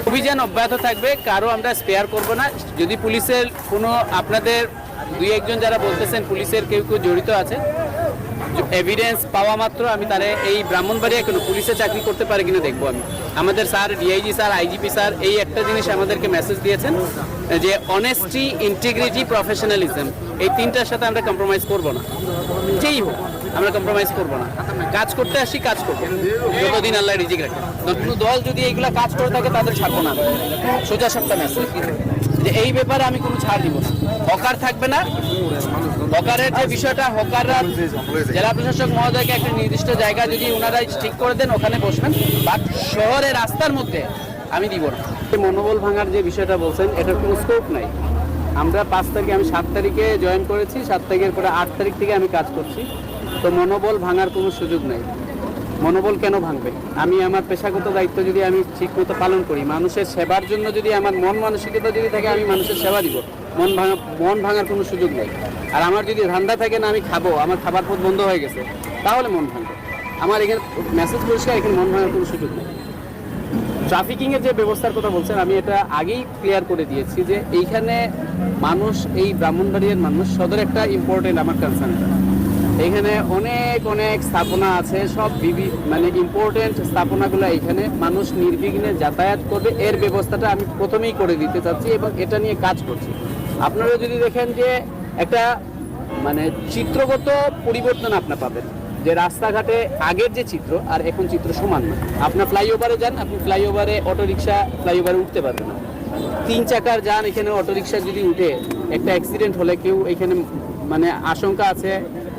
অভিযান অব্যাহত থাকবে, কারো আমরা স্পেয়ার করব না। যদি পুলিশের কোনো আপনাদের দুই একজন যারা বলতেছেন পুলিশের কেউ কেউ জড়িত আছে, এভিডেন্স পাওয়া মাত্র আমি তারা এই ব্রাহ্মণবাড়িয়া কোনো পুলিশে চাকরি করতে পারে কিনা দেখবো আমি। আমাদের sir DIG sir IGP sir এই একটা জিনিস আমাদেরকে মেসেজ দিয়েছেন যে অনেস্টি, ইন্টিগ্রিটি, প্রফেশনালিজম, এই তিনটার সাথে আমরা কম্প্রোমাইজ করব না। যেই হোক আমরা কম্প্রোমাইজ করব না। কাজ করতে আসি, কাজ করবো যতদিন আল্লাহ রিজিক রাখে। কোনো দল যদি এইগুলা কাজ করে থাকে তাদের ছাড়বো না। সোজা সপ্তাহ মেসেজ যে এই ব্যাপারে আমি কোনো ছাড় দিব না। হকার থাকবে না। হকারের যে বিষয়টা, হকাররা জেলা প্রশাসক মহোদয়কে একটা নির্দিষ্ট জায়গা যদি ওনারা ঠিক করে দেন ওখানে বসবেন, বাট শহরে রাস্তার মধ্যে আমি দিব না। মনোবল ভাঙার যে বিষয়টা বলছেন এটার কোনো স্কোপ নাই। আমরা 5 তারিখে, আমি 7 তারিখে জয়েন করেছি, 7 তারিখের পরে 8 তারিখ থেকে আমি কাজ করছি। তো মনোবল ভাঙার কোনো সুযোগ নাই। মনোবল কেন ভাঙবে? আমি আমার পেশাগত দায়িত্ব যদি আমি ঠিকমতো পালন করি, মানুষের সেবার জন্য যদি আমার মন মানসিকতা যদি থাকে, আমি মানুষের সেবা দিব। মন ভাঙার কোনো সুযোগ নেই। আর আমার যদি ধান্দা থাকে না আমি খাবো, আমার খাবার পথ বন্ধ হয়ে গেছে, তাহলে মন ভাঙবে। আমার এখানে মেসেজ পরিষ্কার, এখানে মন ভাঙার কোনো সুযোগ নেই। ট্রাফিকিংয়ের যে ব্যবস্থার কথা বলছেন, আমি এটা আগেই ক্লিয়ার করে দিয়েছি যে এইখানে মানুষ, এই ব্রাহ্মণবাড়িয়ার মানুষ সদর একটা ইম্পর্টেন্ট আমার কনসার্নটা। এখানে অনেক অনেক স্থাপনা আছে, সব মানে ইম্পর্টেন্ট স্থাপনাগুলো এখানে মানুষ নির্বিঘ্নে যাতায়াত করবে, এর ব্যবস্থাটা আমি প্রথমেই করে দিতে চাচ্ছি এবং এটা নিয়ে কাজ করছি। আপনারা যদি দেখেন যে একটা মানে চিত্রগত পরিবর্তন আপনার পাবেন, যে রাস্তাঘাটে আগের যে চিত্র আর এখন চিত্র সমান না। আপনার ফ্লাইওভারে যান, আপনি ফ্লাইওভারে অটোরিকশা ফ্লাইওভারে উঠতে পারবেন না। 3 চাকার যান, এখানে অটোরিকশা যদি উঠে একটা অ্যাক্সিডেন্ট হলে কেউ এখানে মানে আশঙ্কা আছে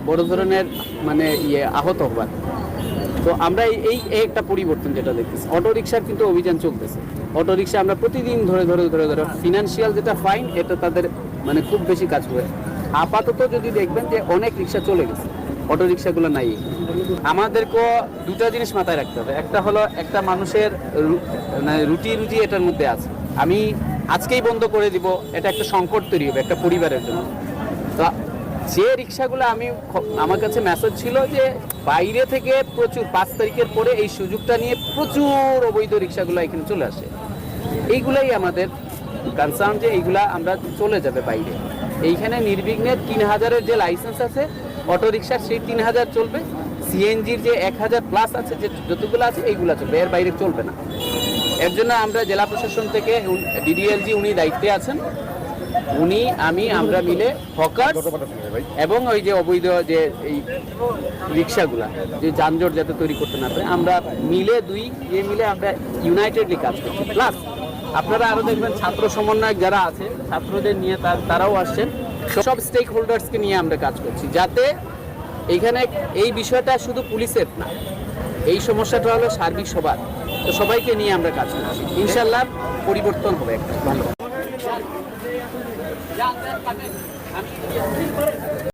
বড় ধরনের মানে আহত হবার। তো আমরা এই একটা পরিবর্তন যেটা দেখতেছি, অটোরিকশার কিন্তু অভিযান চলতেছে। অটোরিকশা আমরা প্রতিদিন ধরে ফিনান্সিয়াল যেটা ফাইন, এটা তাদের মানে খুব বেশি কাজ করে। আপাতত যদি দেখবেন যে অনেক রিক্সা চলে গেছে, অটো রিক্সাগুলো নাই। আমাদেরকেও দুটা জিনিস মাথায় রাখতে হবে। একটা হলো একটা মানুষের রুটি এটার মধ্যে আছে। আমি আজকেই বন্ধ করে দিব, এটা একটা সংকট তৈরি হবে একটা পরিবারের জন্য। তো যে রিক্সাগুলো আমার কাছে মেসেজ ছিল যে বাইরে থেকে প্রচুর 5 তারিখের পরে এই সুযোগটা নিয়ে প্রচুর অবৈধ রিক্সাগুলো এখানে চলে আসে। এইগুলাই আমাদের কনসার্ন যে এইগুলা আমরা চলে যাবে বাইরে। এইখানে নির্বিঘ্নে 3000-এর যে লাইসেন্স আছে অটো রিক্সার, সেই 3000 চলবে। সিএনজির যে 1000+ আছে, যে যতগুলো আছে এইগুলা চলবে, এর বাইরে চলবে না। এর জন্য আমরা জেলা প্রশাসন থেকে ডিডিএলজি উনি দায়িত্বে আছেন, আমরা মিলে হকার এবং ওই যে অবৈধ যে এই রিক্সাগুলা যে যানজট যাতে তৈরি করতে না পারে, আমরা মিলে মিলে আমরা ইউনাইটেডলি কাজ করছি। প্লাস আপনারা আরো দেখবেন ছাত্র সমন্বয়ক যারা আছে, ছাত্রদের নিয়ে তারাও আসছেন। সব স্টেক হোল্ডার্সকে নিয়ে আমরা কাজ করছি, যাতে এইখানে এই বিষয়টা শুধু পুলিশের না, এই সমস্যাটা হলো সার্বিক সবার। তো সবাইকে নিয়ে আমরা কাজ করছি, ইনশাল্লাহ পরিবর্তন হবে একটা ভালো।